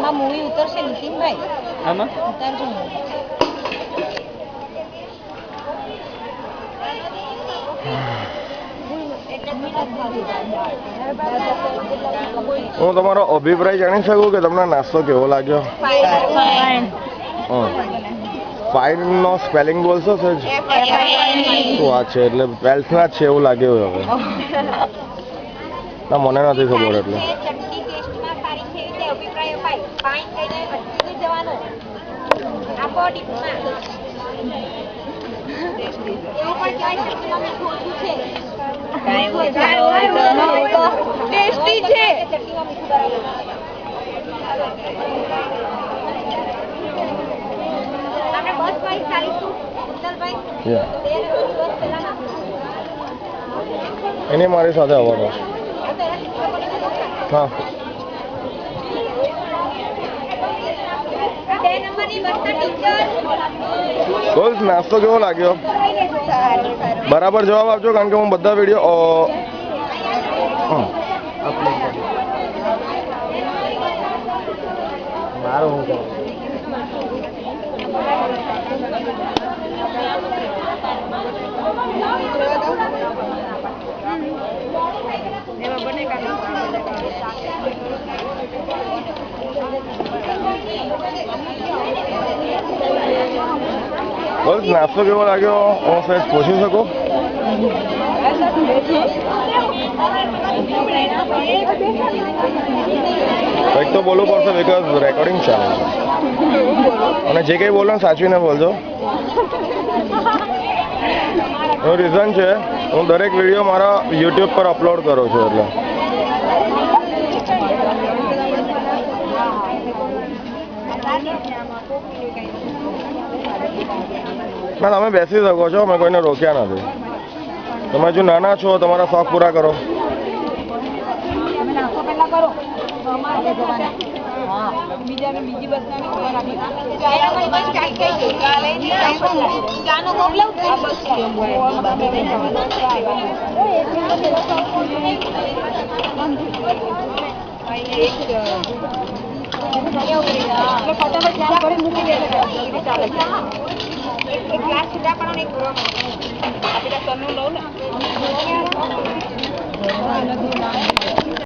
આમાં મૂવી ઉતરશે નીતિનભાઈ, આમાં ઉતારજો. હું તમારો અભિપ્રાય જાણી શકું કે તમને નાસ્તો કેવો લાગ્યો? ફાઇન નો સ્પેલિંગ બોલશો સર? શું વાત છે, એટલે 12th ના જ છે એવું લાગ્યું હવે. ના મને નથી ખબર એટલે. ટેસ્ટી છે. એની મારી સાથે આવવાનો. હા બોલ, નાસ્તો કેવો લાગ્યો? બરાબર જવાબ આપજો, કારણ કે હું બધા વિડીયો મારો હું બસ નાસ્તો કેવો લાગ્યો હું સહેજ પૂછી શકું? કંઈક તો બોલવું પડશે, બિકોઝ રેકોર્ડિંગ ચાલે છે અને જે કંઈ બોલો સાચવીને બોલજો. એનું રીઝન છે હું દરેક વિડીયો મારા યુટ્યુબ પર અપલોડ કરું છું એટલે. ના તમે બેસી શકો છો, મેં કોઈને રોક્યા નથી. તમે જો નાના છો તમારા શોખ પૂરા કરો. એક ગ્લાસ સીધા પણ એક પૂરો આપેલા સનનું લઉં ને.